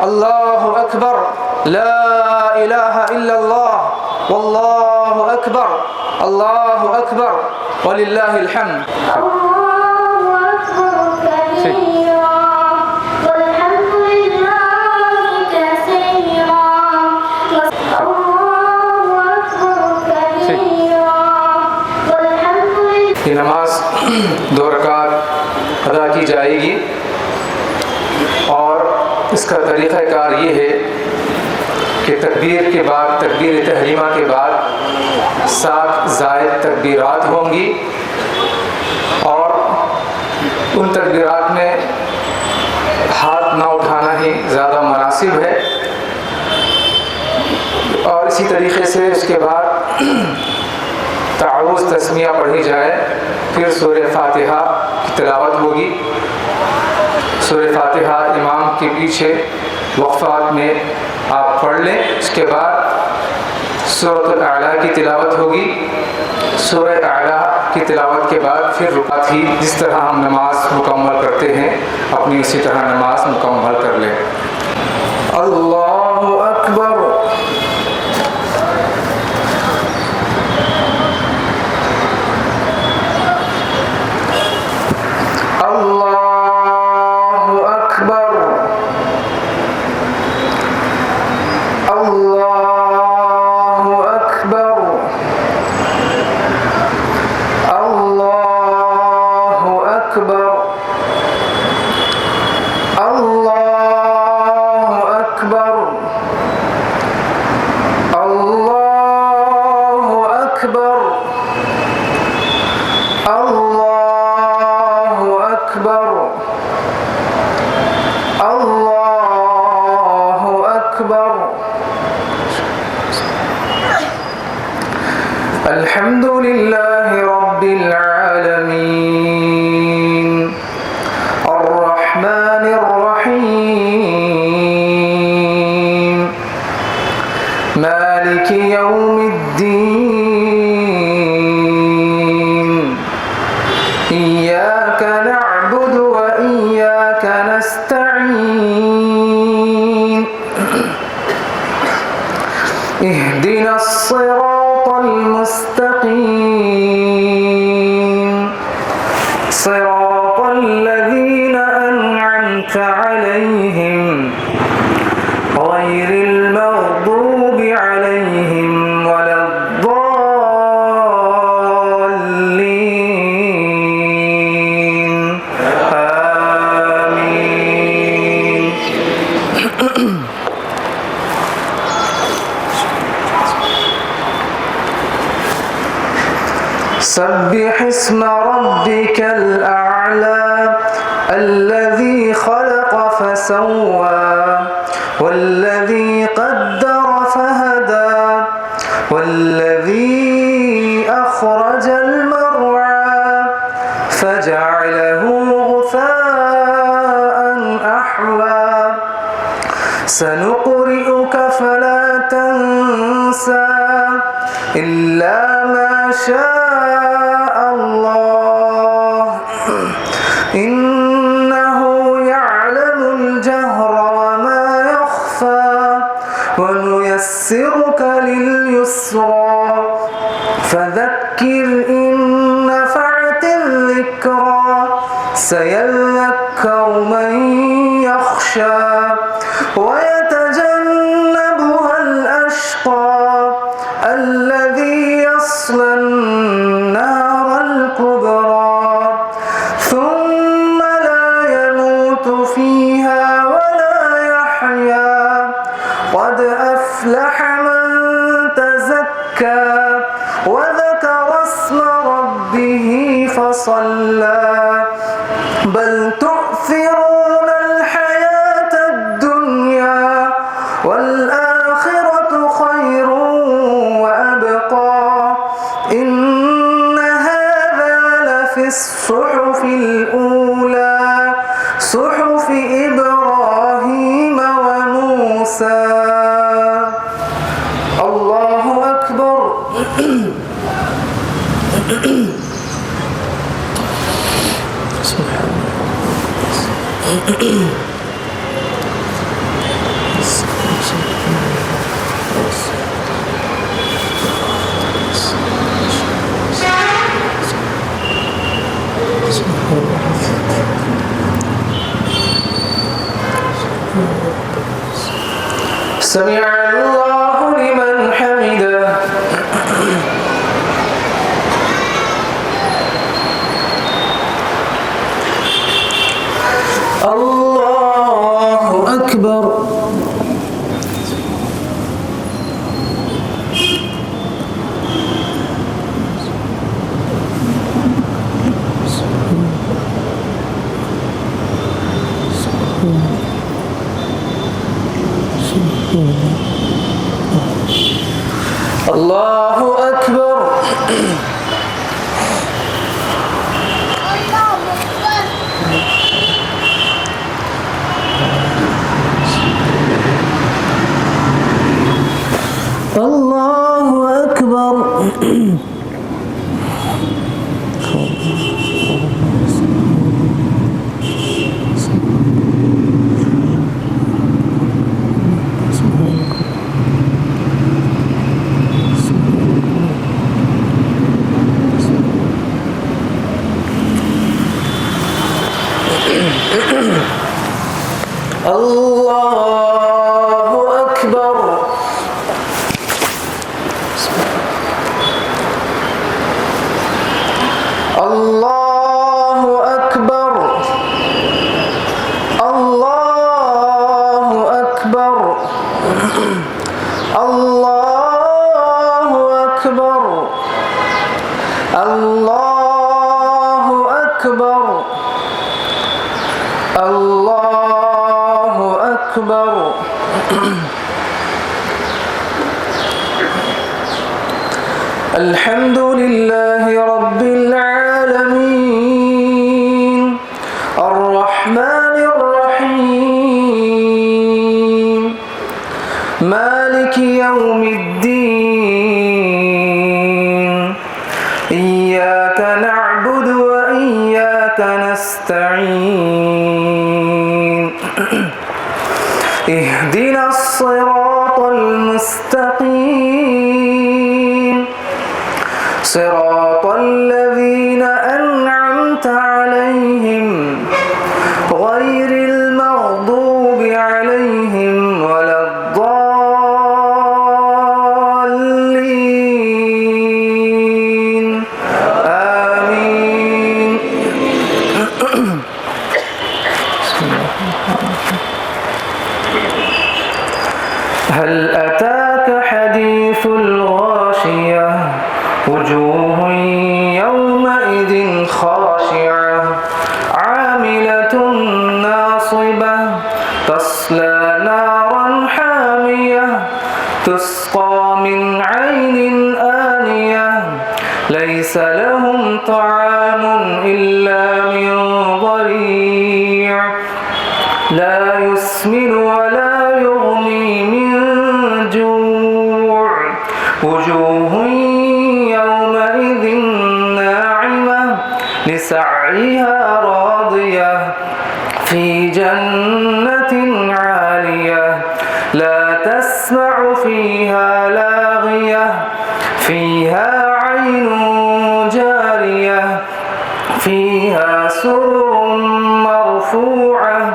اللہ اکبر لا الہ الا اللہ واللہ اکبر اللہ اکبر وللہ الحمد. یہ نماز 2 رکعت ادا کی جائے گی اور اس کا طریقہ کار یہ ہے کہ تکبیر کے بعد، تکبیر تحریمہ کے بعد 7 زائد تکبیرات ہوں گی اور ان تکبیرات میں ہاتھ نہ اٹھانا ہی زیادہ مناسب ہے. اور اسی طریقے سے اس کے بعد تعوذ تسمیہ پڑھی جائے، پھر سورہ فاتحہ کی تلاوت ہوگی. سورہ فاتحہ امام کے پیچھے وقفات میں آپ پڑھ لیں. اس کے بعد سورۃ الاعلیٰ کی تلاوت ہوگی. سورہ اعلیٰ کی تلاوت کے بعد پھر رکعت ہی جس طرح ہم نماز مکمل کرتے ہیں اپنی اسی طرح نماز مکمل کر لیں. اللہ اکبر. الحمد للہ رب العالمین الرحمن الرحیم مالک یوم الدین ایاک نعبد و ایاک نستعین اہدنا الصراط المستقیم صراط الذین انعمت علیہم غیر المغضوب علیہم ولا الضالین آمین. سبح اسم ربك الأعلى الذي خلق فسوى والذي قدر فهدى والذي أخرج المرعى فجعله غثاء أحوى سنقرئك فلا تنسى إلا ما شاء الله إنه يعلم الجهر وما يخفى ونيسرك لليسرى فذكر إن نفعت الذكرى سيذكر من يخشى ويتجنبها الأشقى الذي يصلى النار الكبرى ثم لا يموت فيها ولا يحيا قد أفلح من تزكى وذكر اسم ربه فصلى بل تؤثرون الحياة الدنيا والآخرة خير وأبقى إن هذا لفي الصحف الأولى صحف إبراهيم وموسى. الله أكبر. سمع الله لمن حمده الله أكبر الله أكبر الله أكبر الله أكبر الله أكبر الله أكبر الله أكبر الله أكبر الله أكبر الحمد لله رب العالمين الرحمن الرحيم مالك يوم الدين إياك نعبد وإياك نستعين اهدنا الصراط المستقيم صراط الذين أنعمت عليهم غير المغضوب عليهم ولا الضالين آمين هل أتاك حديث الغاشية وجوه يومئذ خاشعة عاملة ناصبة تصلى نارا حامية تسقى من عين آنية ليس لهم طعام إلا من ضريع لا يسمن ولا يغني من جوع وجوه يومئذ ناعمة لسعيها راضية في جنة عالية لا تسمع فيها لاغية فيها عين جارية فيها سرر مرفوعة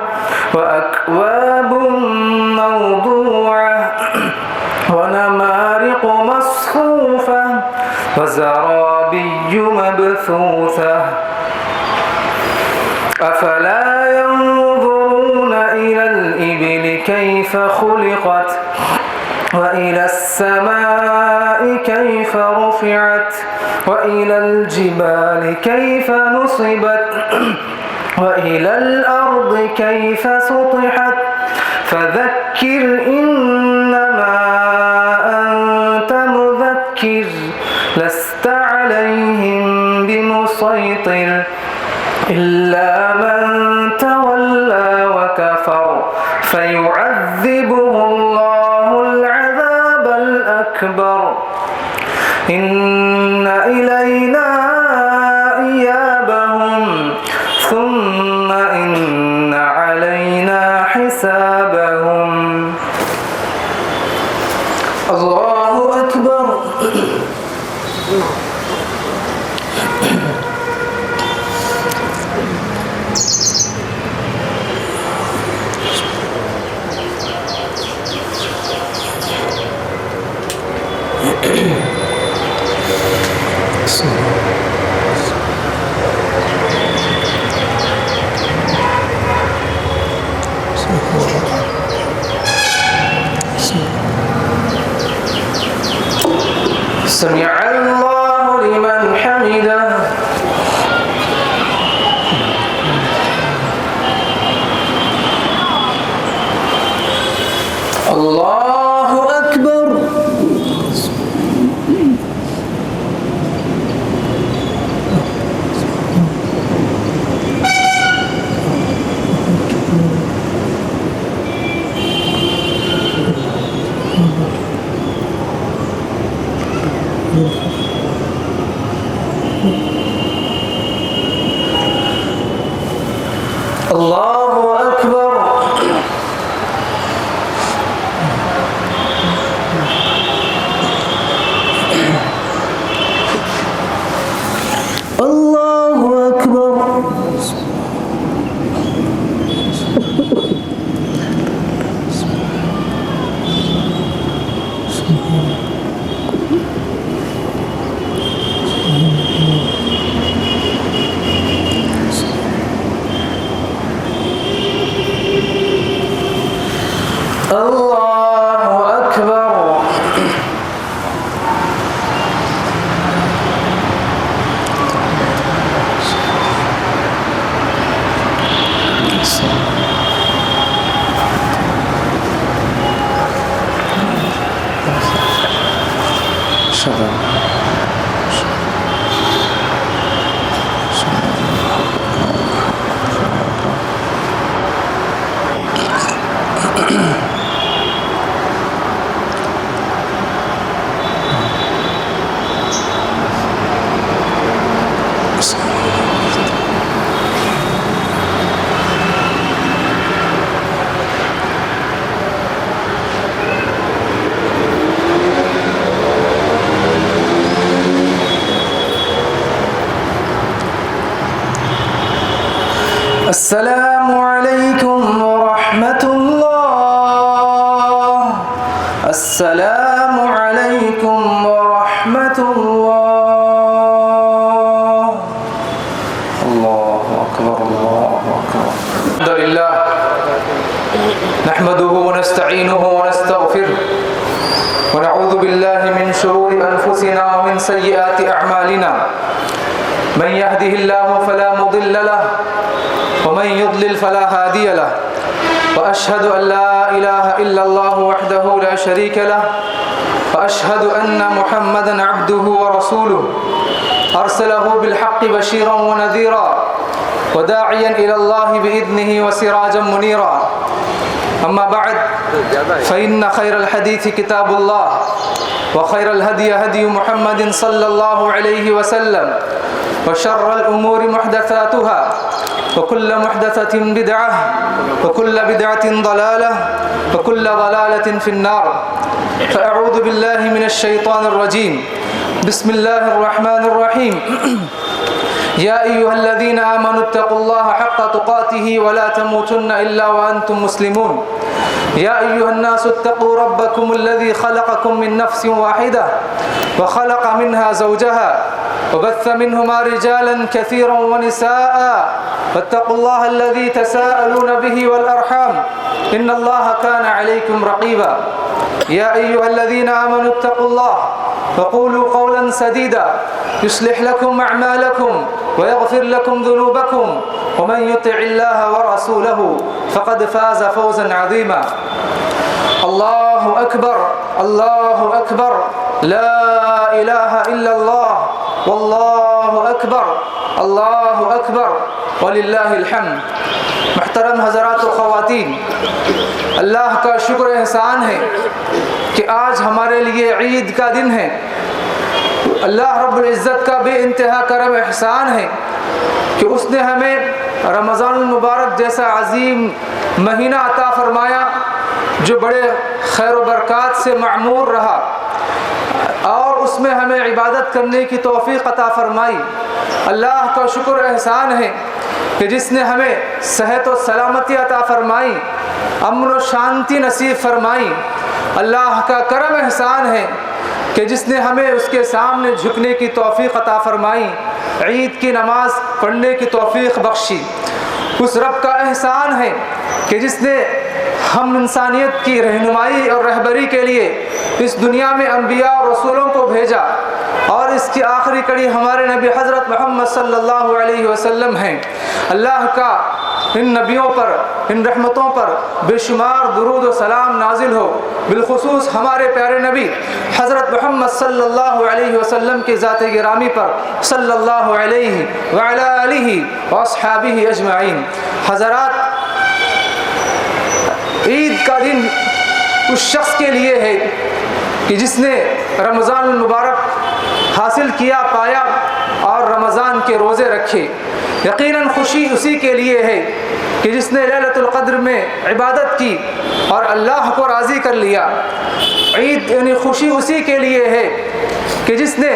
وأكواب موضوعة ونمارق مصفوفة وزرابي مبثوثة أفلا ينظرون إلى الإبل كيف خلقت وإلى السماء كيف رفعت وإلى الجبال كيف نصبت وإلى الأرض كيف سطحت فذكر إنما أنت مذكر لست عليهم بمسيطر إلا من تولى وكفر فيعذبه الله العذاب الأكبر إن إلينا إيابهم ثم إن علينا حسابهم الله أكبر سمع الله لمن حمده. الله أكبر. الله أكبر. الله أكبر. الله أكبر. السلام عليكم ورحمة الله. السلام عليكم ورحمة الله. الله أكبر. الله أكبر. الحمد لله نحمده ونستعينه ونستغفره ونعوذ بالله من شرور أنفسنا ومن سيئات أعمالنا. من يهده الله فلا مضل له ومن يضلل فلا هادي له. وأشهد أن لا إله إلا الله وحده لا شريك له. وأشهد أن محمدا عبده ورسوله أرسله بالحق بشيرا ونذيرا وداعيا إلى الله بإذنه وسراجا منيرا. أما بعد فإن خير الحديث كتاب الله وخير الهدي هدي محمد صلى الله عليه وسلم وشر الأمور محدثاتها وكل محدثة بدعة وكل بدعة ضلالة وكل ضلالة في النار. فأعوذ بالله من الشيطان الرجيم. بسم الله الرحمن الرحيم. يا أيها الذين آمنوا اتقوا الله حق تقاته ولا تموتن إلا وأنتم مسلمون. يا أيها الناس اتقوا ربكم الذي خلقكم من نفس واحدة وخلق منها زوجها وبث منهما رجالا كثيرا ونساء واتقوا الله الذي تساءلون به والأرحام إن الله كان عليكم رقيبا. يا أيها الذين آمنوا اتقوا الله وقولوا قولا سديدا يصلح لكم أعمالكم ويغفر لكم ذنوبكم ومن يطع الله ورسوله فقد فاز فوزا عظيما. الله أكبر. الله أكبر. لا إله إلا الله والله أكبر. الله أكبر وللہ الحمد. محترم حضرات و خواتین، اللہ کا شکر احسان ہے کہ آج ہمارے لیے عید کا دن ہے. اللہ رب العزت کا بے انتہا کرم احسان ہے کہ اس نے ہمیں رمضان المبارک جیسا عظیم مہینہ عطا فرمایا جو بڑے خیر و برکات سے معمور رہا اور اس میں ہمیں عبادت کرنے کی توفیق عطا فرمائی. اللہ کا شکر احسان ہے کہ جس نے ہمیں صحت و سلامتی عطا فرمائی، امن و شانتی نصیب فرمائی. اللہ کا کرم احسان ہے کہ جس نے ہمیں اس کے سامنے جھکنے کی توفیق عطا فرمائی، عید کی نماز پڑھنے کی توفیق بخشی. اس رب کا احسان ہے کہ جس نے ہم انسانیت کی رہنمائی اور رہبری کے لیے اس دنیا میں انبیاء اور رسولوں کو بھیجا، اور اس کی آخری کڑی ہمارے نبی حضرت محمد صلی اللہ علیہ وسلم ہیں۔ اللہ کا ان نبیوں پر، ان رحمتوں پر بے شمار درود و سلام نازل ہو، بالخصوص ہمارے پیارے نبی حضرت محمد صلی اللہ علیہ وسلم کی ذات گرامی پر صلی اللہ علیہ وعلی آلہ واصحابہ اجمعین۔ حضرات، عید کا دن اس شخص کے لیے ہے کہ جس نے رمضان المبارک حاصل کیا، پایا اور رمضان کے روزے رکھے۔ یقیناً خوشی اسی کے لیے ہے کہ جس نے لیلۃ القدر میں عبادت کی اور اللہ کو راضی کر لیا۔ عید یعنی خوشی اسی کے لیے ہے کہ جس نے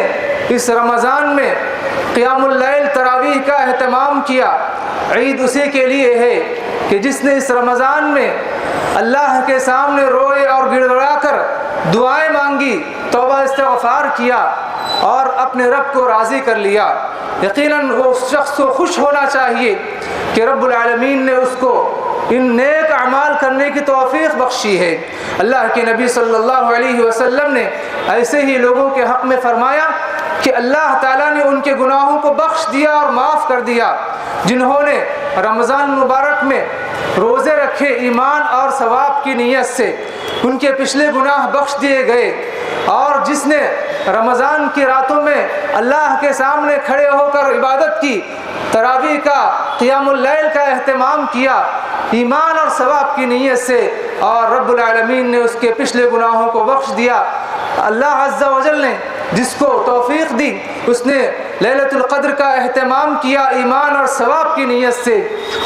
اس رمضان میں قیام اللیل تراویح کا اہتمام کیا۔ عید اسی کے لیے ہے کہ جس نے اس رمضان میں اللہ کے سامنے روئے اور گڑ گڑا کر دعائیں مانگی، توبہ استغفار کیا اور اپنے رب کو راضی کر لیا۔ یقیناً وہ شخص کو خوش ہونا چاہیے کہ رب العالمین نے اس کو ان نیک اعمال کرنے کی توفیق بخشی ہے۔ اللہ کے نبی صلی اللہ علیہ وسلم نے ایسے ہی لوگوں کے حق میں فرمایا کہ اللہ تعالیٰ نے ان کے گناہوں کو بخش دیا اور معاف کر دیا، جنہوں نے رمضان مبارک میں روزے رکھے ایمان اور ثواب کی نیت سے، ان کے پچھلے گناہ بخش دیے گئے۔ اور جس نے رمضان کی راتوں میں اللہ کے سامنے کھڑے ہو کر عبادت کی، تراویح کا، قیام اللیل کا اہتمام کیا ایمان اور ثواب کی نیت سے، اور رب العالمین نے اس کے پچھلے گناہوں کو بخش دیا۔ اللہ عز و جل نے جس کو توفیق دی، اس نے لیلۃ القدر کا اہتمام کیا ایمان اور ثواب کی نیت سے،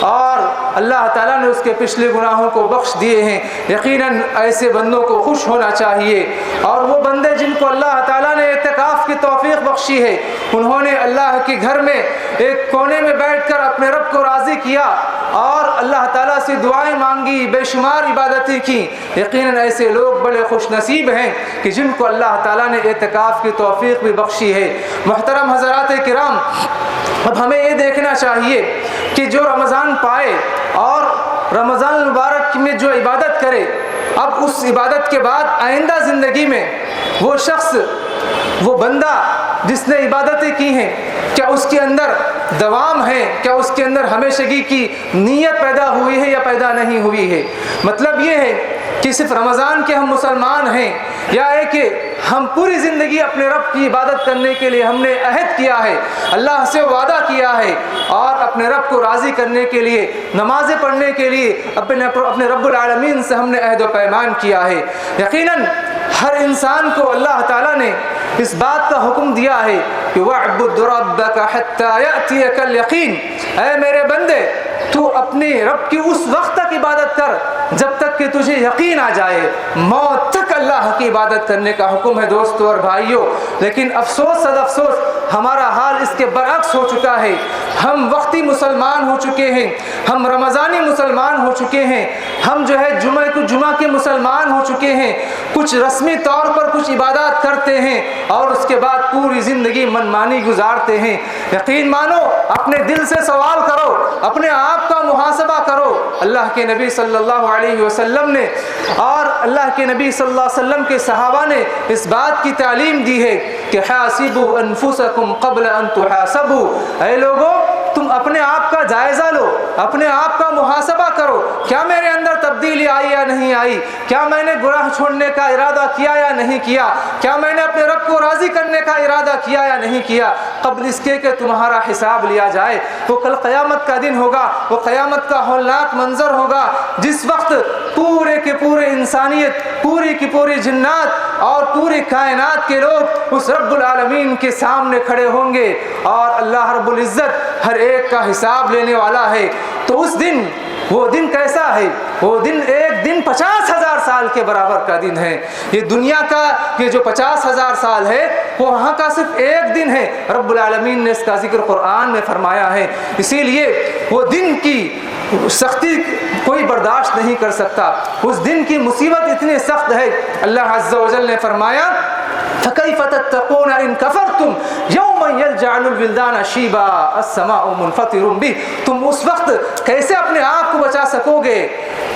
اور اللہ تعالیٰ نے اس کے پچھلے گناہوں کو بخش دیے ہیں۔ یقیناً ایسے بندوں کو خوش ہونا چاہیے، اور وہ بندے جن کو اللہ تعالیٰ نے اعتکاف کی توفیق بخشی ہے، انہوں نے اللہ کے گھر میں ایک کونے میں بیٹھ کر اپنے رب کو راضی کیا اور اللہ تعالیٰ سے دعائیں مانگی، بے شمار عبادتیں کی۔ یقیناً ایسے لوگ بڑے خوش نصیب ہیں کہ جن کو اللہ تعالیٰ نے اعتکاف کی توفیق بھی بخشی ہے۔ محترم حضرات کرام، اب ہمیں یہ دیکھنا چاہیے کہ جو رمضان پائے اور رمضان المبارک میں جو عبادت کرے، اب اس عبادت کے بعد آئندہ زندگی میں وہ شخص، وہ بندہ جس نے عبادتیں کی ہیں، کیا اس کے اندر دوام ہے؟ کیا اس کے اندر ہمیشگی کی نیت پیدا ہوئی ہے یا پیدا نہیں ہوئی ہے؟ مطلب یہ ہے کہ صرف رمضان کے ہم مسلمان ہیں، یا ہے کہ ہم پوری زندگی اپنے رب کی عبادت کرنے کے لیے ہم نے عہد کیا ہے، اللہ سے وعدہ کیا ہے، اور اپنے رب کو راضی کرنے کے لیے، نمازیں پڑھنے کے لیے اپنے رب العالمین سے ہم نے عہد و پیمان کیا ہے۔ یقیناً ہر انسان کو اللہ تعالیٰ نے اس بات کا حکم دیا ہے کہ وَاعْبُدْ رَبَّكَ حَتَّى يَأْتِيَكَ الْيَقِينُ، اے میرے بندے تو اپنے رب کی اس وقت تک عبادت کر جب تک کہ تجھے یقین آ جائے۔ موت تک اللہ کی عبادت کرنے کا حکم ہے دوستو اور بھائیوں، لیکن افسوس صد افسوس ہمارا حال اس کے برعکس ہو چکا ہے۔ ہم وقتی مسلمان ہو چکے ہیں، ہم رمضانی مسلمان ہو چکے ہیں، ہم جو ہے جمعہ کے مسلمان ہو چکے ہیں، کچھ رسمی طور پر کچھ عبادات کرتے ہیں اور اس کے بعد پوری زندگی منمانی گزارتے ہیں۔ یقین مانو، اپنے دل سے سوال کرو، اپنے آپ کا محاسبہ کرو۔ اللہ کے نبی صلی اللہ علیہ وسلم نے اور اللہ کے نبی صلی اللہ علیہ وسلم کے صحابہ نے اس بات کی تعلیم دی ہے کہ حاسبوا انفسکم قبل ان تحاسبوا، اے لوگو تم اپنے آپ کا جائزہ لو، اپنے آپ کا محاسبہ کرو، کیا میرے اندر تبدیلی آئی یا نہیں آئی؟ کیا میں نے گناہ چھوڑنے کا ارادہ کیا یا نہیں کیا؟ کیا میں نے اپنے رب کو راضی کرنے کا ارادہ کیا یا نہیں کیا؟ قبل اس کے کہ تمہارا حساب لیا جائے۔ وہ کل قیامت کا دن ہوگا، وہ قیامت کا ہولناک منظر ہوگا جس وقت پورے کے پورے انسانیت، پوری کی پوری جنات اور پوری کائنات کے لوگ اس رب العالمین کے سامنے کھڑے ہوں گے، اور اللہ رب العزت ہر ایک کا حساب لینے والا ہے۔ تو اس دن، وہ دن کیسا ہے؟ وہ دن ایک دن 50,000 سال کے برابر کا دن ہے۔ یہ دنیا کا یہ جو 50,000 سال ہے، وہ وہاں کا صرف ایک دن ہے۔ رب العالمین نے اس کا ذکر قرآن میں فرمایا ہے۔ اسی لیے وہ دن کی سختی کوئی برداشت نہیں کر سکتا، اس دن کی مصیبت اتنی سخت ہے۔ اللہ عز و جل نے فرمایا فَكَيْفَ تَتَّقُونَ إِن كَفَرْتُمْ يَوْمًا يَجْعَلُ الْوِلْدَانَ شِيبًا السَّمَاءُ مُنْفَطِرٌ بِهِ. تم اس وقت کیسے اپنے آپ کو بچا سکو گے؟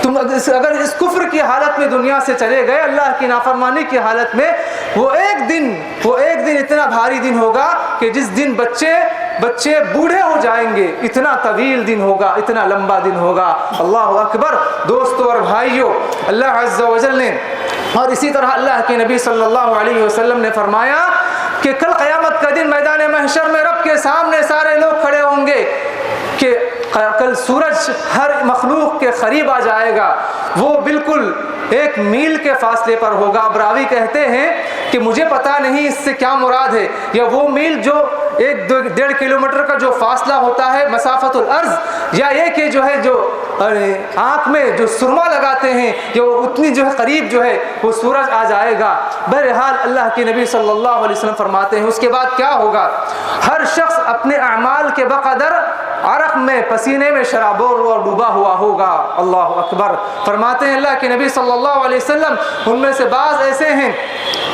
تم اگر اس کفر کی حالت میں دنیا سے چلے گئے، اللہ کی نافرمانی کی حالت میں، وہ ایک دن اتنا بھاری دن ہوگا کہ جس دن بچے بوڑھے ہو جائیں گے. اتنا طویل دن ہوگا، اتنا لمبا دن ہوگا. اللہ اکبر. دوستو اور بھائیو، اللہ عز و جل نے اور اسی طرح اللہ کے نبی صلی اللہ علیہ وسلم نے فرمایا کہ کل قیامت کا دن میدان محشر میں رب کے سامنے سارے لوگ کھڑے ہوں گے کہ کل سورج ہر مخلوق کے قریب آ جائے گا. وہ بالکل 1 میل کے فاصلے پر ہوگا. اب راوی کہتے ہیں کہ مجھے پتا نہیں اس سے کیا مراد ہے، یا وہ میل جو 1-1.5 کلومیٹر کا جو فاصلہ ہوتا ہے مسافت الارض، یا یہ کہ جو ہے جو آنکھ میں جو سرما لگاتے ہیں، یا اتنی جو ہے قریب جو ہے وہ سورج آ جائے گا. بہرحال اللہ کے نبی صلی اللہ علیہ وسلم فرماتے ہیں اس کے بعد کیا ہوگا؟ ہر شخص اپنے اعمال کے بقدر عرق میں، پسینے میں شرابور اور ڈوبا ہوا ہوگا. اللہ اکبر. فرماتے ہیں اللہ کے نبی صلی اللہ علیہ وسلم ان میں سے بعض ایسے ہیں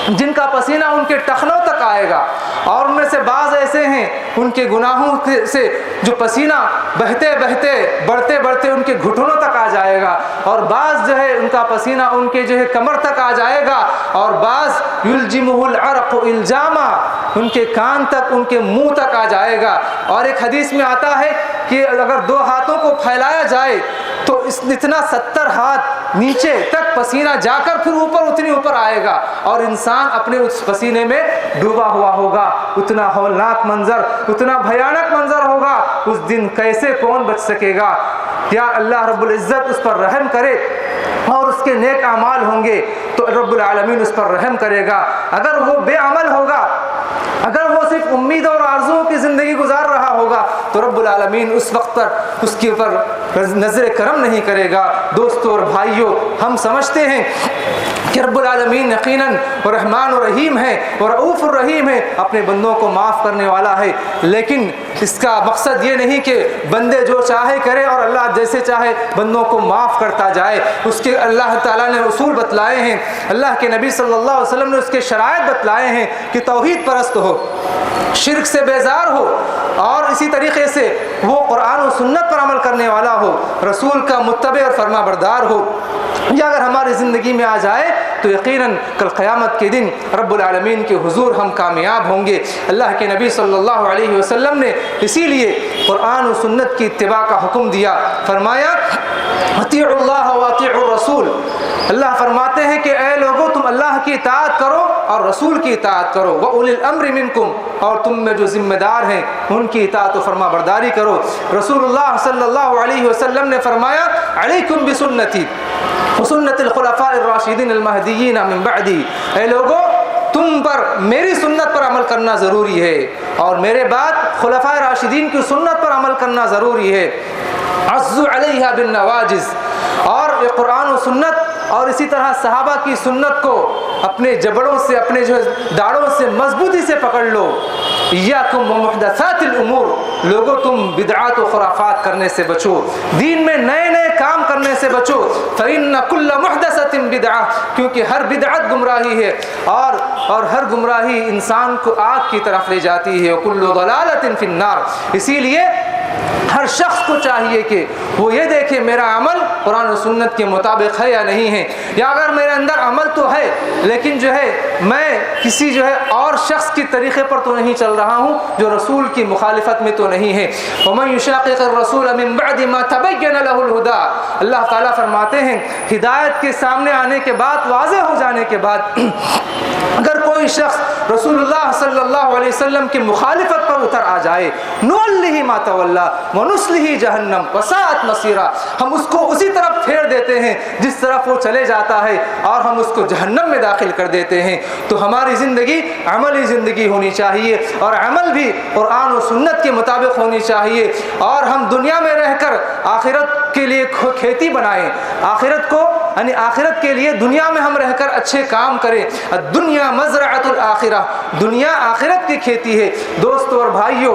جن کا پسینہ ان کے ٹخنوں تک آئے گا، اور ان میں سے بعض ایسے ہیں ان کے گناہوں سے جو پسینہ بہتے بہتے بڑھتے بڑھتے ان کے گھٹنوں تک آ جائے گا، اور بعض جو ہے ان کا پسینہ ان کے جو ہے کمر تک آ جائے گا، اور بعض یلجمہ العرق الجاما ان کے کان تک، ان کے منہ تک آ جائے گا. اور ایک حدیث میں آتا ہے کہ اگر 2 ہاتھوں کو پھیلایا جائے تو اتنا 70 ہاتھ نیچے تک پسینہ جا کر پھر اتنی اوپر آئے گا، اور انسان اپنے اس پسینے میں ڈوبا ہوا ہوگا. اتنا ہولناک منظر، اتنا بھیانک منظر ہوگا. اس دن کیسے کون بچ سکے گا؟ یا اللہ رب العزت اس پر رحم کرے اور اس کے نیک اعمال ہوں گے تو رب العالمین اس پر رحم کرے گا. اگر وہ بے عمل ہوگا، اگر وہ صرف امید اور آرزوؤں کی زندگی گزار رہا ہوگا تو رب العالمین اس وقت پر اس کے اوپر نظر کرم نہیں کرے گا. دوستو اور بھائیو، ہم سمجھتے ہیں کہ رب العالمین یقیناً رحمان و رحیم ہے اور رؤوف الرحیم ہے، اپنے بندوں کو معاف کرنے والا ہے. لیکن اس کا مقصد یہ نہیں کہ بندے جو چاہے کرے اور اللہ جیسے چاہے بندوں کو معاف کرتا جائے. اس کے اللہ تعالیٰ نے اصول بتلائے ہیں، اللہ کے نبی صلی اللہ علیہ وسلم نے اس کے شرائط بتلائے ہیں کہ توحید پرست ہو، شرک سے بیزار ہو، اور اسی طریقے سے وہ قرآن و سنت پر عمل کرنے والا ہو، رسول کا متبع اور فرما بردار ہو. یہ اگر ہماری زندگی میں آ جائے تو یقیناً کل قیامت کے دن رب العالمین کے حضور ہم کامیاب ہوں گے. اللہ کے نبی صلی اللہ علیہ وسلم نے اسی لیے قرآن و سنت کی اتباع کا حکم دیا. فرمایا اطیعوا اللہ واطیعوا الرسول. اللہ فرماتے ہیں کہ اے لوگو تم اللہ کی اطاعت کرو اور رسول کی اطاعت کرو. وَأُولِي الْأَمْرِ مِنْكُمْ، اور تم میں جو ذمہ دار ہیں ان کی اطاعت و فرما برداری کرو. رسول اللہ صلی اللہ علیہ وسلم نے فرمایا علیکم بسنتی وسنت الخلفاء الراشدین المہدیین من بعدی. اے لوگو تم پر میری سنت پر عمل کرنا ضروری ہے اور میرے بعد خلفاء راشدین کی سنت پر عمل کرنا ضروری ہے. عضوا علیہا بالنواجذ، اور یہ قرآن و سنت اور اسی طرح صحابہ کی سنت کو اپنے جبڑوں سے، اپنے جو داڑوں سے مضبوطی سے پکڑ لو. ایاکم ومحدثات الامور، لوگوں تم بدعات و خرافات کرنے سے بچو، دین میں نئے نئے کام کرنے سے بچو. فإن كل محدثۃ بدعہ، کیونکہ ہر بدعت گمراہی ہے اور ہر گمراہی انسان کو آگ کی طرف لے جاتی ہے. وكل ضلالۃ فی النار. اسی لیے ہر شخص کو چاہیے کہ وہ یہ دیکھے میرا عمل قرآن و سنت کے مطابق ہے یا نہیں ہے، یا اگر میرے اندر عمل تو ہے لیکن جو ہے میں کسی جو ہے اور شخص کی طریقے پر تو نہیں چل رہا ہوں جو رسول کی مخالفت میں تو نہیں ہے. وَمَن يُشَاقِقِ الرَّسُولَ مِن بَعْدِ مَا تَبَيَّنَ لَهُ الْهُدَىٰ. اللہ تعالیٰ فرماتے ہیں ہدایت کے سامنے آنے کے بعد، واضح ہو جانے کے بعد اگر کوئی شخص رسول اللہ صلی اللہ علیہ وسلم کی مخالفت پر اتر آ جائے، نُوَلِّهِ مَا تَوَلَّىٰ وَنُصْلِهِ جَهَنَّمَ وَسَاءَتْ مَصِيرًا، ہم اس کو اسی طرف پھیر دیتے ہیں جس طرف وہ چلے جاتا ہے اور ہم اس کو جہنم میں داخل کر دیتے ہیں. تو ہماری زندگی عملی زندگی ہونی چاہیے اور عمل بھی قرآن و سنت کے مطابق ہونی چاہیے، اور ہم دنیا میں رہ کر آخرت کے لیے کھیتی بنائیں، آخرت کو یعنی آخرت کے لیے دنیا میں ہم رہ کر اچھے کام کریں. الدنیا مزرعۃ الآخرہ، دنیا آخرت کی کھیتی ہے. دوستو اور بھائیو،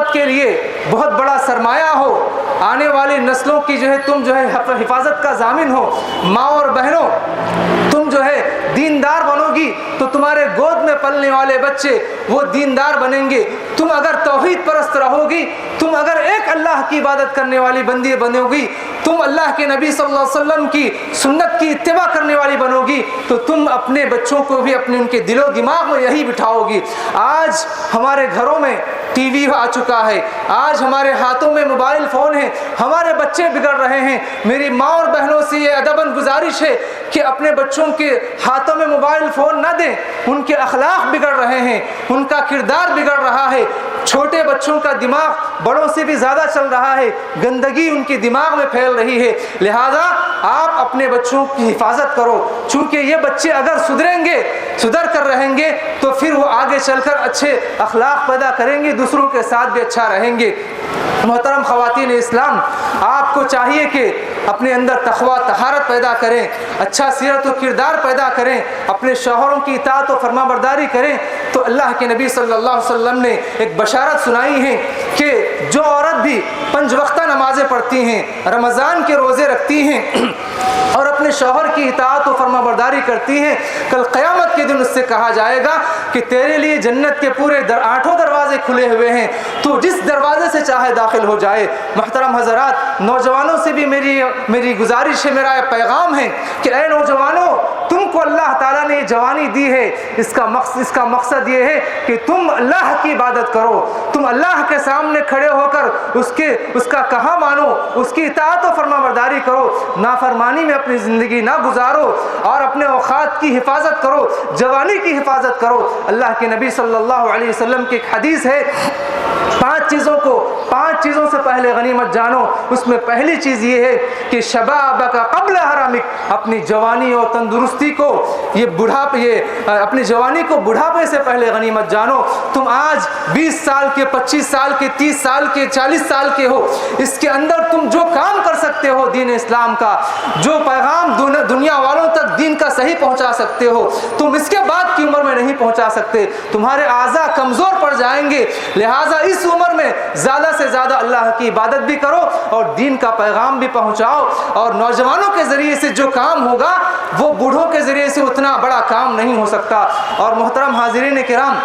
امت کے لیے بہت بڑا سرمایہ ہو، آنے والی نسلوں کی جو ہے تم جو ہے حفاظت کا ضامن ہو۔ ماں اور بہنوں، تم جو ہے دیندار بنو گی تو تمہارے گود میں پلنے والے بچے وہ دیندار بنیں گے۔ تم اگر توحید پرست رہو گی، تم اگر ایک اللہ کی عبادت کرنے والی بندی بنو گی، تم اللہ کے نبی صلی اللہ علیہ وسلم کی سنت کی اتباع کرنے والی بنو گی، تو تم اپنے بچوں کو بھی اپنے ان کے دل و دماغ میں یہی بٹھاؤ گی۔ آج ہمارے گھروں میں ٹی وی آ چکا ہے، آج ہمارے ہاتھوں میں موبائل فون ہے، ہمارے بچے بگڑ رہے ہیں۔ میری ماں اور بہنوں سے یہ ادباً گزارش ہے کہ اپنے بچوں کے ہاتھوں میں موبائل فون نہ دیں، ان کے اخلاق بگڑ رہے ہیں، ان کا کردار بگڑ رہا ہے۔ چھوٹے بچوں کا دماغ بڑوں سے بھی زیادہ چل رہا ہے، گندگی ان کے دماغ میں پھیل رہی ہے۔ لہذا آپ اپنے بچوں کی حفاظت کرو، چونکہ یہ بچے اگر سدھریں گے، سدھر کر رہیں گے تو پھر وہ آگے چل کر اچھے اخلاق پیدا کریں گے، دوسروں کے ساتھ بھی اچھا رہیں گے۔ محترم خواتین اسلام، آپ کو چاہیے کہ اپنے اندر تقویٰ طہارت پیدا کریں، اچھا سیرت و کردار پیدا کریں، اپنے شوہروں کی اطاعت و فرما برداری کریں۔ تو اللہ کے نبی صلی اللہ علیہ وسلم نے ایک بشارت سنائی ہے کہ جو عورت بھی 5 وقتہ نمازیں پڑھتی ہیں، رمضان کے روزے رکھتی ہیں اور اپنے شوہر کی اطاعت و فرما برداری کرتی ہیں، کل قیامت کے دن اس سے کہا جائے گا کہ تیرے لیے جنت کے پورے 8 دروازے کھلے ہوئے ہیں، تو جس دروازے سے چاہے داخل ہو جائے۔ محترم حضرات، نوجوانوں سے بھی میری گزارش ہے، میرا پیغام ہے کہ اے نوجوانوں، تم کو اللہ تعالیٰ نے جوانی دی ہے، اس کا مقصد یہ ہے کہ تم اللہ کی عبادت کرو، تم اللہ کے سامنے کھڑے ہو کر اس کا کہا مانو، اس کی اطاعت و فرما برداری کرو، نافرمانی میں اپنی زندگی نہ گزارو اور اپنے اوقات کی حفاظت کرو، جوانی کی حفاظت کرو۔ اللہ کے نبی صلی اللہ علیہ وسلم کی ایک حدیث ہے، 5 چیزوں سے پہلے غنیمت جانو۔ اس میں پہلی چیز یہ ہے کہ شبابک قبل حرامک، اپنی جوانی اور تندرستی کو، اپنی جوانی کو بڑھاپے سے پہلے غنیمت جانو۔ تم آج 20 سال کے، 25 سال کے، 30 سال کے، 40 سال کے ہو، اس کے اندر تم جو کام کر سکتے ہو دین اسلام کا، جو پیغام دنیا والوں تک دین کا صحیح پہنچا سکتے ہو، تم اس کے بعد کی عمر میں نہیں پہنچا سکتے، تمہارے اعضاء کمزور پڑ جائیں گے۔ لہٰذا اس عمر میں زیادہ سے زیادہ اللہ کی عبادت بھی کرو اور دین کا پیغام بھی پہنچاؤ، اور نوجوانوں کے ذریعے سے جو کام ہوگا وہ بوڑھوں کے ذریعے سے اتنا بڑا کام نہیں ہو سکتا۔ اور محترم حاضرین کرام،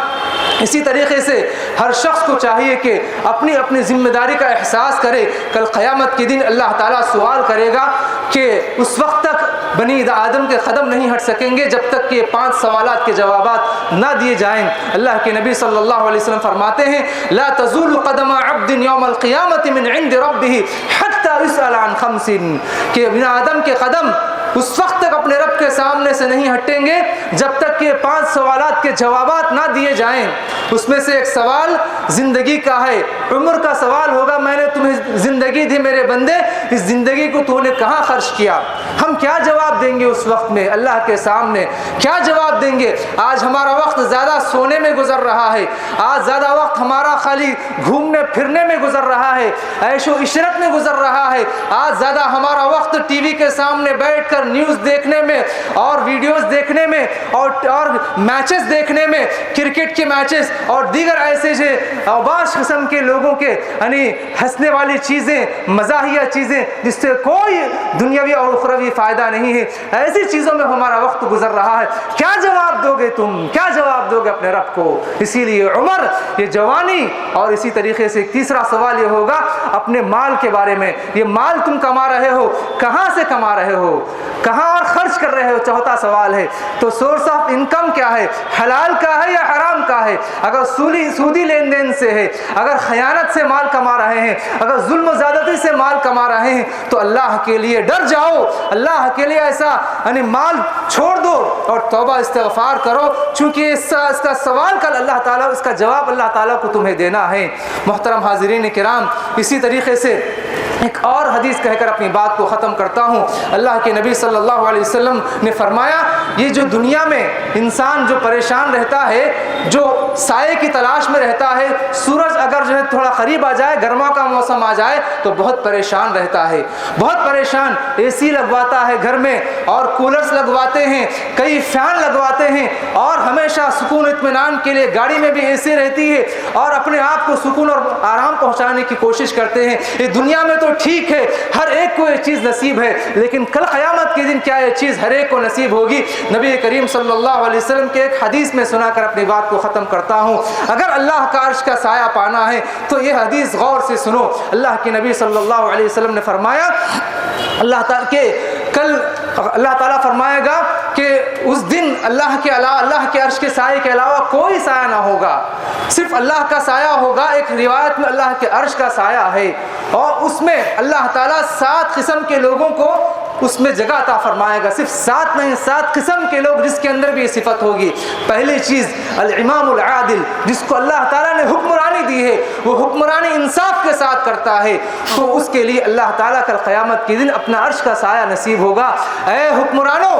اسی طریقے سے ہر شخص کو چاہیے کہ اپنی ذمہ داری کا احساس کرے۔ کل قیامت کے دن اللہ تعالیٰ سوال کرے گا کہ اس وقت تک بنی آدم کے قدم نہیں ہٹ سکیں گے جب تک کہ 5 سوالات کے جوابات نہ دیے جائیں۔ اللہ کے نبی صلی اللہ علیہ وسلم فرماتے ہیں لا تزول قدم عبد یوم القیامت من عند ربہ حتی یسأل عن 5، کہ بنی آدم کے قدم اس وقت تک اپنے رب کے سامنے سے نہیں ہٹیں گے جب تک کہ 5 سوالات کے جوابات نہ دیے جائیں۔ اس میں سے ایک سوال زندگی کا ہے، عمر کا سوال ہوگا، میں نے تمہیں زندگی دی میرے بندے، اس زندگی کو تو نے کہاں خرچ کیا؟ ہم کیا جواب دیں گے اس وقت میں اللہ کے سامنے؟ کیا جواب دیں گے؟ آج ہمارا وقت زیادہ سونے میں گزر رہا ہے، آج زیادہ وقت ہمارا خالی گھومنے پھرنے میں گزر رہا ہے، عیش و عشرت میں گزر رہا ہے، آج زیادہ ہمارا وقت ٹی وی کے سامنے بیٹھ کر نیوز دیکھنے میں اور ویڈیوز دیکھنے میں اور میچز دیکھنے میں، کرکٹ کے میچز اور دیگر ایسے اوباش قسم کے لوگوں کے یعنی ہنسنے والی چیزیں، مزاحیہ چیزیں جس سے کوئی دنیاوی اور اخروی فائدہ نہیں ہے، ایسی چیزوں میں ہمارا وقت گزر رہا ہے۔ کیا جواب دو گے تم؟ کیا جواب دو گے اپنے رب کو؟ اسی لیے عمر، یہ جوانی، اور اسی طریقے سے تیسرا سوال یہ ہوگا اپنے مال کے بارے میں۔ یہ مال تم کما رہے ہو، کہاں سے کما رہے ہو، کہاں اور خرچ کر رہے ہو؟ چوتھا سوال ہے تو سورس آف انکم کیا ہے، حلال کا ہے یا حرام کا ہے؟ اگر سودی لین دین سے ہے، اگر خیانت سے مال کما رہے ہیں، اگر ظلم و زیادتی سے مال کما رہے ہیں تو اللہ کے لیے ڈر جاؤ، اللہ کے لیے ایسا یعنی مال چھوڑ دو اور توبہ استغفار کرو، چونکہ اس کا سوال کل اللہ تعالیٰ، اس کا جواب اللہ تعالیٰ کو تمہیں دینا ہے۔ محترم حاضرین کرام، اسی طریقے سے ایک اور حدیث کہہ کر اپنی بات کو ختم کرتا ہوں۔ اللہ کے نبی صلی اللہ علیہ وسلم نے فرمایا یہ جو دنیا میں انسان جو پریشان رہتا ہے، جو سائے کی تلاش میں رہتا ہے، سورج اگر جو ہے تھوڑا قریب آ جائے، گرما کا موسم آ جائے تو بہت پریشان رہتا ہے، بہت پریشان۔ اے سی لگواتا ہے گھر میں اور کولرز لگواتے ہیں، کئی فین لگواتے ہیں، اور ہمیشہ سکون اطمینان کے لیے گاڑی میں بھی اے سی رہتی ہے، اور اپنے آپ کو سکون اور آرام پہنچانے کی کوشش کرتے ہیں۔ یہ دنیا میں تو ٹھیک ہے، ہر ایک کو یہ چیز نصیب ہے، لیکن کل قیامت کے دن کیا یہ چیز ہر ایک کو نصیب ہوگی؟ نبی کریم صلی اللہ علیہ وسلم کے ایک حدیث میں سنا کر اپنی بات کو ختم کرتا ہوں۔ اگر اللہ کا عرش کا سایہ پانا ہے تو یہ حدیث غور سے سنو۔ اللہ کے نبی صلی اللہ علیہ وسلم نے فرمایا، اللہ تعالیٰ کے کل اللہ تعالیٰ فرمائے گا کہ اس دن اللہ کے علاوہ، اللہ کے عرش کے سائے کے علاوہ کوئی سایہ نہ ہوگا، صرف اللہ کا سایہ ہوگا۔ ایک روایت میں اللہ کے عرش کا سایہ ہے، اور اس میں اللہ تعالیٰ 7 قسم کے لوگوں کو اس میں جگہ عطا فرمائے گا، صرف 7 نہیں، 7 قسم کے لوگ جس کے اندر بھی یہ صفت ہوگی۔ پہلی چیز الامام العادل، جس کو اللہ تعالیٰ نے حکمرانی دی ہے، وہ حکمرانی انصاف کے ساتھ کرتا ہے، تو اس کے لیے اللہ تعالیٰ کل قیامت کے دن اپنا عرش کا سایہ نصیب ہوگا۔ اے حکمرانوں،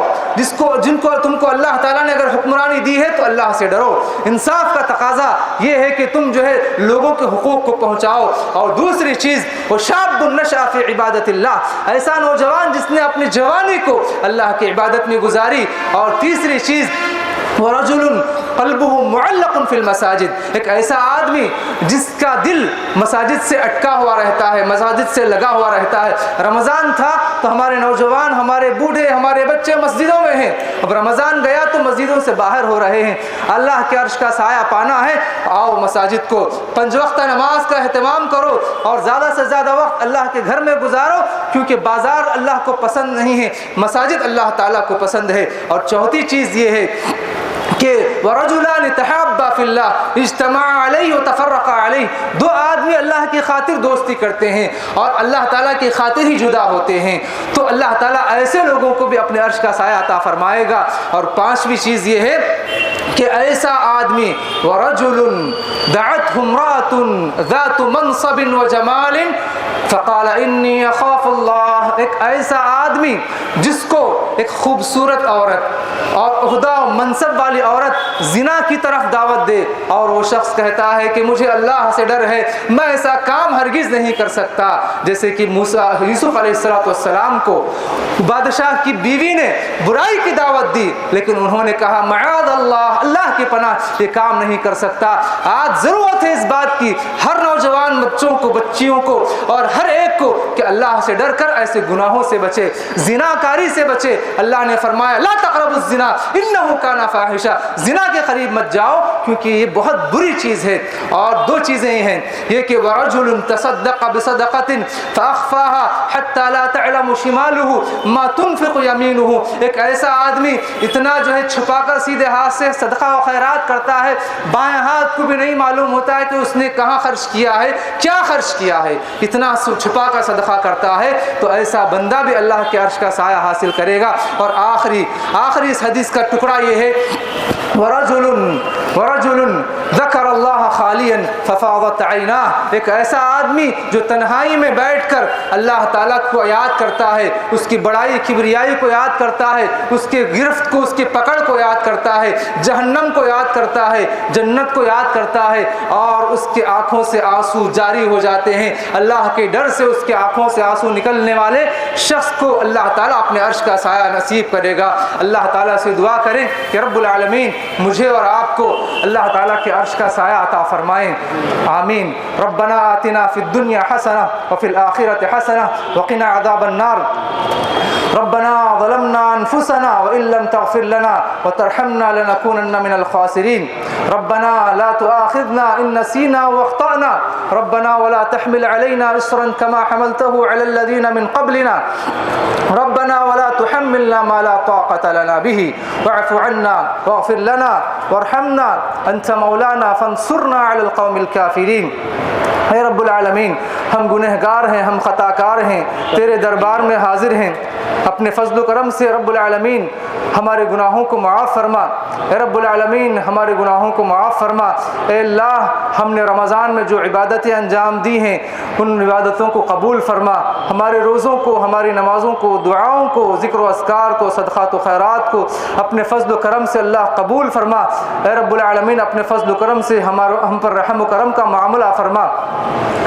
جن کو تم کو اللہ تعالیٰ نے اگر حکمرانی دی ہے تو اللہ سے ڈرو۔ انصاف کا تقاضا یہ ہے کہ تم جو ہے لوگوں کے حقوق کو پہنچاؤ۔ اور دوسری چیز وشاب النشأ فی عبادت اللہ، ایسا نوجوان جس نے اپنی جوانی کو اللہ کی عبادت میں گزاری۔ اور تیسری چیز ورجل قلبہ معلق فی المساجد، ایک ایسا آدمی جس کا دل مساجد سے اٹکا ہوا رہتا ہے، مساجد سے لگا ہوا رہتا ہے۔ رمضان تھا تو ہمارے نوجوان، ہمارے بوڑھے، ہمارے بچے مسجدوں میں ہیں، اب رمضان گیا تو مسجدوں سے باہر ہو رہے ہیں۔ اللہ کے عرش کا سایہ پانا ہے، آؤ مساجد کو 5 وقت نماز کا اہتمام کرو، اور زیادہ سے زیادہ وقت اللہ کے گھر میں گزارو، کیونکہ بازار اللہ کو پسند نہیں ہے، مساجد اللہ تعالیٰ کو پسند ہے۔ اور چوتھی چیز یہ ہے کہ ورجلان تحابا فی اللہ اجتمعا علیہ وتفرقا علیہ، 2 آدمی اللہ کی خاطر دوستی کرتے ہیں اور اللہ تعالیٰ کی خاطر ہی جدا ہوتے ہیں، تو اللہ تعالیٰ ایسے لوگوں کو بھی اپنے عرش کا سایہ عطا فرمائے گا۔ اور 5ویں چیز یہ ہے کہ ایسا آدمی ورجل دعته امرأة ذات منصب وجمال فقال انی اخاف اللہ، ایک ایسا آدمی جس کو ایک خوبصورت عورت اور عہدہ و منصب والی عورت زنا کی طرف دعوت دے، اور وہ شخص کہتا ہے کہ مجھے اللہ سے ڈر ہے، میں ایسا کام ہرگز نہیں کر سکتا۔ جیسے کہ یوسف علیہ السلام کو بادشاہ کی بیوی نے برائی کی دعوت دی، لیکن انہوں نے کہا معاذ اللہ، اللہ کی پناہ، یہ کام نہیں کر سکتا۔ آج ضرورت ہے اس بات کی، ہر نوجوان بچوں کو، بچیوں کو، اور ہر ایک کو، کہ اللہ سے ڈر کر ایسے گناہوں سے بچے، زنا کاری سے بچے۔ اللہ نے فرمایا لا تقربوا الزنا انہ کان فاحشہ، زنا کے قریب مت جاؤ کیونکہ یہ بہت بری چیز ہے۔ اور 2 چیزیں ہیں، یہ کہ ورجل تصدق بصدقۃ فاخفاها حتى لا تعلم شماله ما تنفق يمينه، ایک ایسا آدمی اتنا جو ہے چھپا کر سیدھے ہاتھ سے صدقہ و خیرات کرتا ہے، بائیں ہاتھ کو بھی نہیں معلوم ہوتا ہے کہ اس نے کہاں خرچ کیا ہے، کیا خرچ کیا ہے، اتنا چھپا کر صدقہ کرتا ہے، تو ایسا بندہ بھی اللہ کے عرش کا سایہ حاصل کرے گا۔ اور آخری اس حدیث کا ٹکڑا یہ ہے ورجل ذکر اللہ خالیا ففاضت عیناہ، ایک ایسا آدمی جو تنہائی میں بیٹھ کر اللہ تعالیٰ کو یاد کرتا ہے، اس کی بڑائی کبریائی کو یاد کرتا ہے، اس کے گرفت کو، اس کی پکڑ کو یاد کرتا ہے، جہنم کو یاد کرتا ہے، جنت کو یاد کرتا ہے، اور اس کی آنکھوں سے آنسو جاری ہو جاتے ہیں۔ اللہ کے ڈر سے اس کی آنکھوں سے آنسو نکلنے والے شخص کو اللہ تعالیٰ اپنے عرش کا سایہ نصیب کرے گا۔ اللہ تعالیٰ سے دعا کریں کہ رب العالمین مجھے اور آپ کو اللہ تعالیٰ کے عرش کا سایہ عطا فرمائیں، آمین۔ ربنا آتنا فی الدنیا حسنہ وفی الآخرۃ حسنہ وقنا عذاب النار۔ ربنا ظلمنا انفسنا وان لم تغفر لنا وترحمنا لنكونن من الخاسرين۔ ربنا لا تؤاخذنا ان نسينا واخطأنا، ربنا ولا تحمل علينا اصرا كما حملته على الذين من قبلنا، ربنا ولا تحملنا ما لا طاقة لنا به، واعف عنا واغفر لنا وارحمنا انت مولانا فانصرنا على القوم الكافرين۔ اے رب العالمین، ہم گنہگار ہیں، ہم خطا کار ہیں، تیرے دربار میں حاضر ہیں، اپنے فضل و کرم سے رب العالمین ہمارے گناہوں کو معاف فرما، اے رب العالمین ہمارے گناہوں کو معاف فرما۔ اے اللہ ہم نے رمضان میں جو عبادتیں انجام دی ہیں ان عبادتوں کو قبول فرما، ہمارے روزوں کو، ہماری نمازوں کو، دعاؤں کو، ذکر و اذکار کو، صدقات و خیرات کو اپنے فضل و کرم سے اللہ قبول فرما۔ اے رب العالمین اپنے فضل و کرم سے ہم پر رحم و کرم کا معاملہ فرما۔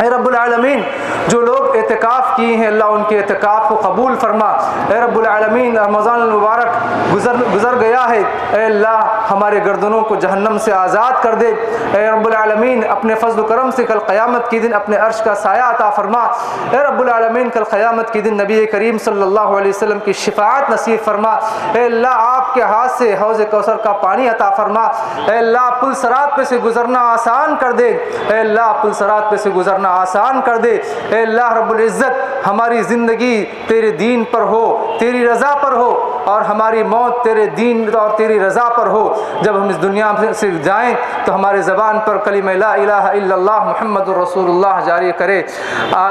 اے رب العالمین جو لوگ اعتکاف کیے ہیں اللہ ان کے اعتکاف کو قبول فرما۔ اے رب العالمین رمضان المبارک گزر گیا ہے، اے اللہ ہمارے گردنوں کو جہنم سے آزاد کر دے۔ اے رب العالمین اپنے فضل و کرم سے کل قیامت کے دن اپنے عرش کا سایہ عطا فرما۔ اے رب العالمین کل قیامت کے دن نبی کریم صلی اللہ علیہ وسلم کی شفاعت نصیب فرما۔ اے اللہ آپ کے ہاتھ سے حوض کوثر کا پانی عطا فرما۔ اے اللہ پل صراط پہ سے گزرنا آسان کر دے، اے اللہ پل صراط پہ سے گزرنا آسان کر دے۔ اے اللہ رب العزت ہماری زندگی تیرے دین پر ہو، تیری رضا پر ہو، اور ہماری موت تیرے دین اور تیری رضا پر ہو۔ جب ہم اس دنیا سے جائیں تو ہمارے زبان پر کلمہ لا الہ الا اللہ محمد رسول اللہ جاری کرے۔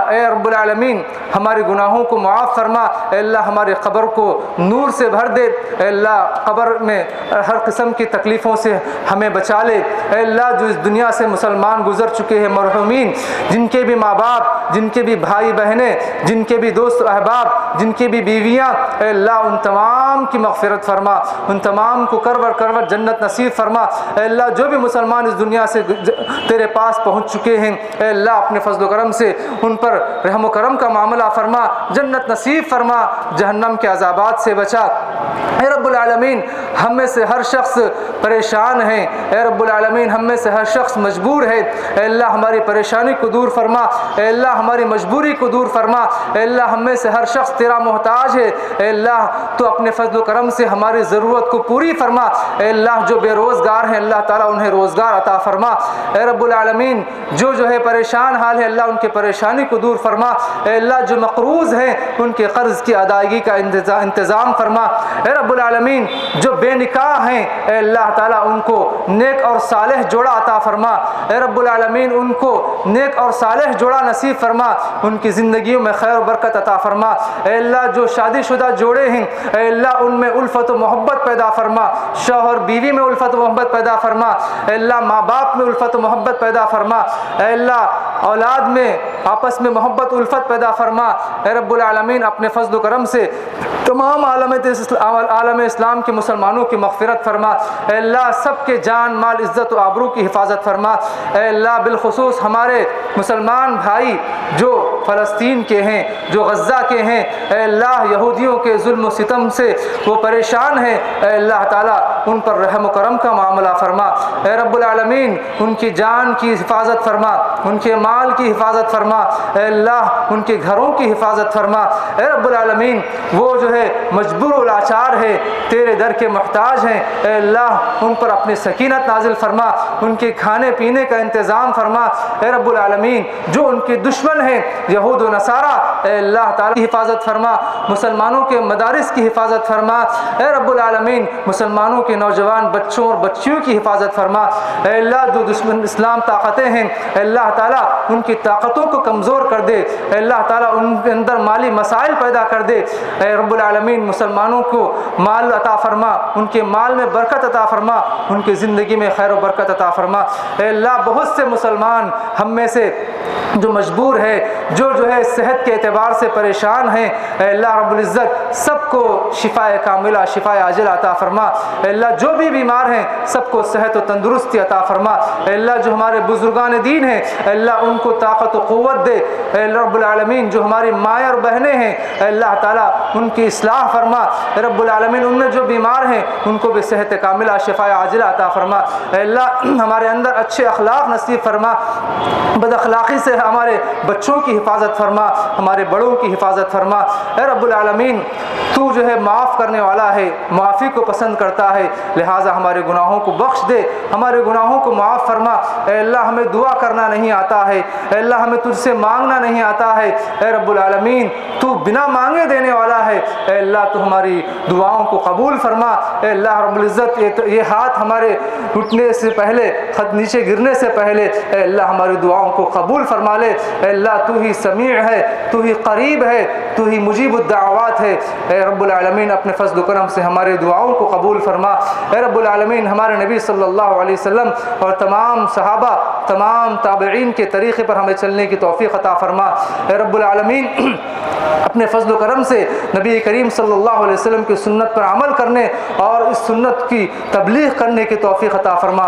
اے رب العالمین ہمارے گناہوں کو معاف فرما۔ اے اللہ ہمارے قبر کو نور سے بھر دے۔ اے اللہ قبر میں ہر قسم کی تکلیفوں سے ہمیں بچا لے۔ اے اللہ جو اس دنیا سے مسلمان گزر چکے ہیں مرحومین، جن کے بھی ماں باپ، جن کے بھی بھائی بہنیں، جن کے بھی دوست احباب، جن کی بھی بیویاں، اے اللہ ان تمام کی مغفرت فرما، ان تمام کو کرور کرور جنت نصیب فرما۔ اے اللہ جو بھی مسلمان اس دنیا سے تیرے پاس پہنچ چکے ہیں، اے اللہ اپنے فضل و کرم سے ان پر رحم و کرم کا معاملہ فرما، جنت نصیب فرما، جہنم کے عذابات سے بچا۔ اے رب العالمین ہم میں سے ہر شخص پریشان ہے، اے رب العالمین ہم میں سے ہر شخص مجبور ہے، اے اللہ ہماری پریشانی کو دور فرما، اے اللہ ہماری مجبوری کو دور فرما، اے اللہ ہم میں سے ہر شخص تیرا محتاج ہے، اے اللہ تو اپنے فضل و کرم سے ہماری ضرورت کو پوری فرما۔ اے اللہ جو بے روزگار ہیں اللہ تعالیٰ انہیں روزگار عطا فرما۔ اے رب العالمین جو ہے پریشان حال ہے اللہ ان کے پریشانی کو دور فرما۔ اے اللہ جو مقروض ہیں ان کے قرض کی ادائیگی کا انتظام فرما۔ اے رب العالمین جو بے نکاح ہیں اے اللہ تعالیٰ ان کو نیک اور صالح جوڑا عطا فرما۔ اے رب العالمین ان کو نیک اور صالح جوڑا نصیب فرما، ان کی زندگیوں میں خیر و برکت عطا فرما۔ اے اللہ جو شادی شدہ جوڑے ہیں اے اللہ ان میں الفت و محبت پیدا فرما، شوہر بیوی میں الفت و محبت پیدا فرما۔ اے اللہ ماں باپ میں الفت و محبت پیدا فرما۔ اے اللہ اولاد میں آپس میں محبت الفت پیدا فرما۔ اے رب العالمین اپنے فضل و کرم سے تمام عالم اسلام کے مسلمانوں کی مغفرت فرما۔ اے اللہ سب کے جان مال عزت و آبرو کی حفاظت فرما۔ اے اللہ بالخصوص ہمارے مسلمان بھائی جو فلسطین کے ہیں، جو غزہ کے ہیں، اے اللہ یہودیوں کے ظلم و ستم سے وہ پریشان ہیں، اے اللہ تعالیٰ ان پر رحم و کرم کا معاملہ فرما۔ اے رب العالمین ان کی جان کی حفاظت فرما، ان کے مال کی حفاظت فرما، اے اللہ ان کے گھروں کی حفاظت فرما۔ اے رب العالمین وہ جو ہے مجبور و لاچار ہے، تیرے در کے محتاج ہیں، اے اللہ ان پر اپنی سکینت نازل فرما، ان کے کھانے پینے کا انتظام فرما۔ اے رب العالمین جو ان کے دشمن ہیں یہود و نصارہ اے اللہ تعالیٰ کی حفاظت فرما، مسلمانوں کے مدارس کی حفاظت فرما۔ اے رب العالمین مسلمانوں کے نوجوان بچوں اور بچیوں کی حفاظت فرما۔ اے اللہ جو دشمن اسلام طاقتیں ہیں اے اللہ تعالیٰ ان کی طاقتوں کو کمزور کر دے، اے اللہ تعالیٰ ان کے اندر مالی مسائل پیدا کر دے۔ اے رب العالمین مسلمانوں کو مال عطا فرما، ان کے مال میں برکت عطا فرما، ان کی زندگی میں خیر و برکت عطا فرما۔ اے اللہ بہت سے مسلمان ہم میں سے جو مجبور ہے، جو ہے صحت کے اعتبار سے پریشان ہیں، اے اللہ رب العزت سب کو شفاء کاملہ شفاء عاجل عطا فرما۔ اے اللہ جو بھی بیمار ہیں سب کو صحت و تندرستی عطا فرما۔ اے اللہ جو ہمارے بزرگان دین ہیں اے اللہ ان کو طاقت و قوت دے۔ اے رب العالمین جو ہماری مائیں اور بہنیں ہیں اے اللہ تعالیٰ ان کی اصلاح فرما۔ اے رب العالمین ان میں جو بیمار ہیں ان کو بھی صحت کاملہ شفاء عاجلہ عطا فرما۔ اے اللہ ہمارے اندر اچھے اخلاق نصیب فرما، بد اخلاقی سے ہمارے بچوں کی حفاظت فرما، ہمارے بڑوں کی حفاظت فرما۔ اے رب العالمین تو جو ہے معاف کرنے والا ہے، معافی کو پسند کرتا ہے، ہے، لہٰذا ہمارے گناہوں کو بخش دے، ہمارے گناہوں کو معاف فرما۔ اے اللہ ہمیں دعا کرنا نہیں آتا ہے، اے اللہ ہمیں تجھ سے مانگنا نہیں آتا ہے، اے رب العالمین تو بنا مانگے دینے والا ہے، اے اللہ تو ہماری دعاؤں کو قبول فرما۔ اے اللہ رب العزت یہ ہاتھ ہمارے اٹھنے سے پہلے، خط نیچے گرنے سے پہلے اے اللہ ہماری دعاؤں کو قبول فرما لے۔ اے اللہ تو ہی سمیع ہے، تو ہی قریب ہے، تو ہی مجیب الدعوات ہے۔ اے رب العالمین اپنے فضل و کرم سے ہمارے دعاؤں کو قبول فرما۔ اے رب العالمین ہمارے نبی صلی اللہ علیہ وسلم اور تمام صحابہ، تمام تابعین کے طریقے پر ہمیں چلنے کی توفیق عطا فرما۔ اے رب العالمین اپنے فضل و کرم سے نبی کریم صلی اللہ علیہ وسلم کی سنت پر عمل کرنے اور اس سنت کی تبلیغ کرنے کی توفیق عطا فرما۔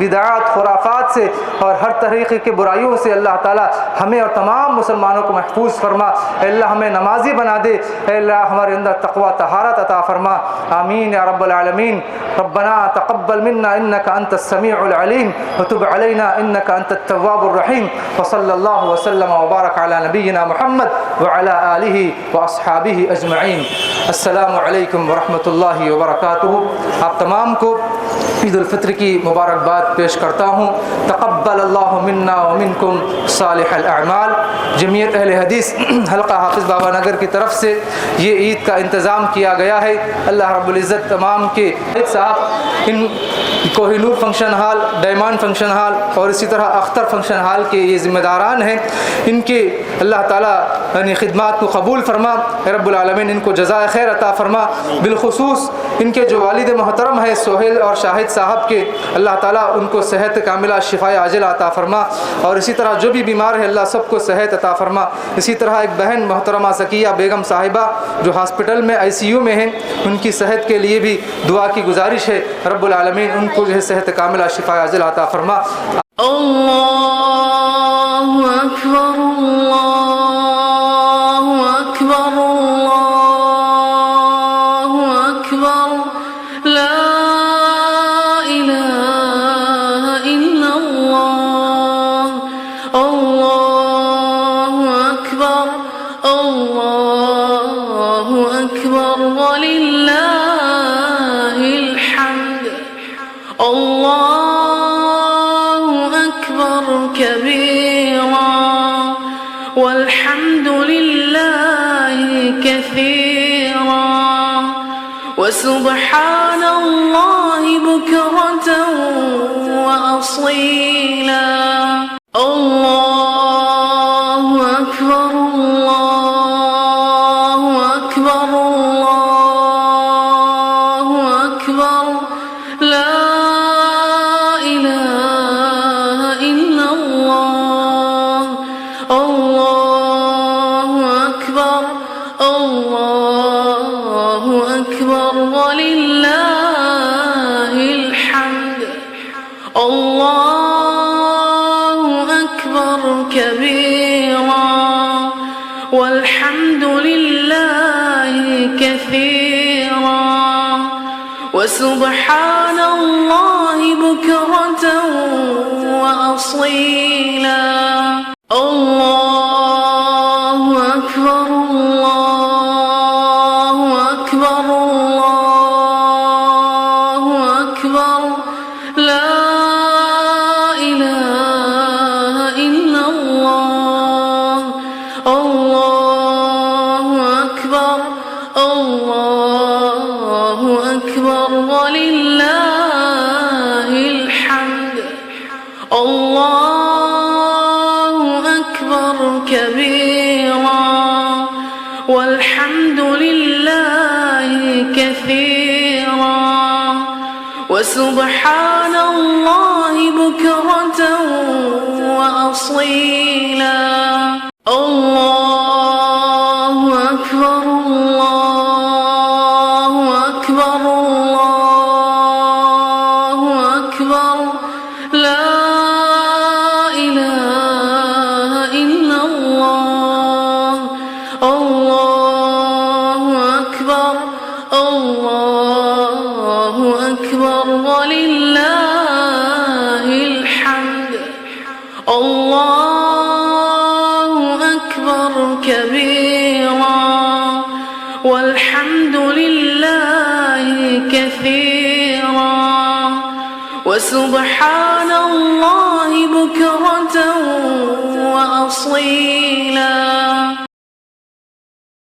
بدعات، خرافات سے اور ہر طریقے کی برائیوں سے اللہ تعالی ہمیں اور تمام مسلمانوں کو محفوظ فرما۔ اے اللہ ہمیں نمازی بنا دے، اے اللہ ہمارے اندر تقوی طہارت عطا فرما۔ آمین یا رب العالمین۔ ربنا تقبل منا انك انت السميع العليم وتب علينا انك انت التواب الرحيم، وصلى الله وسلم وبارك على نبينا محمد وعلى آله واصحابه اجمعین۔ السلام علیکم ورحمۃ اللہ وبرکاتہ۔ آپ تمام کو عید الفطر کی مبارکباد پیش کرتا ہوں۔ تقبل اللہ منا ومنکم صالح الاعمال۔ جمعیت اہل حدیث حلقہ حافظ بابا نگر کی طرف سے یہ عید کا انتظام کیا گیا ہے۔ اللہ رب العزت تمام کے صاحب ان Koh Noor function hall, ڈائمانڈ function hall اور اسی طرح اختر فنکشن ہال کے یہ ذمہ داران ہیں، ان کے اللہ تعالیٰ یعنی خدمات کو قبول فرما۔ رب العالمین ان کو جزائے خیر عطا فرما۔ بالخصوص ان کے جو والد محترم ہیں سہیل اور شاہد صاحب کے، اللہ تعالیٰ ان کو صحت کاملہ، شفاء عاجلہ عطا فرما، اور اسی طرح جو بھی بیمار ہے اللہ سب کو صحت عطا فرما۔ اسی طرح ایک بہن محترمہ ذکیہ بیگم صاحبہ جو ہاسپٹل میں ICU میں ہیں، ان کی صحت کے لیے بھی دعا کی گزارش ہے، رب العالمین ان کو جو ہے صحت کاملہ، شفاء عاجلہ عطا فرما۔ اللہ اکبر، اللہ اکبر، اللہ اکبر، لا الہ الا اللہ، اللہ اکبر، اللہ اکبر، وللہ الحمد۔ اللہ اکبر کبیرا والحمد للہ کثیرا وسبحان اللہ بکرة وأصیلا۔ اللہ اکبر، اللہ اکبر، اللہ اکبر، لا الہ الا اللہ، اللہ اکبر، اللہ اکبر، وللہ الحمد۔ اللہ اکبر کبیرا والحمد للہ کثیرا وسبحان اللہ بکرة وأصیلا۔ اللہ اکبر، اللہ اکبر، اللہ اکبر، لا الہ الا اللہ، اللہ اکبر، اللہ اکبر، وللہ الحمد۔ اللہ اکبر کبیرا والحمد للہ کثیرا وسبحان اللہ بکرة وأصیلا۔ اللہ اکبر، اللہ اکبر، اللہ اکبر، لا الہ الا اللہ، اللہ اکبر، اللہ اکبر، وللہ الحمد۔ اللہ اکبر کبیرا والحمد للہ کثیرا سبحان الله بكرة وأصيلا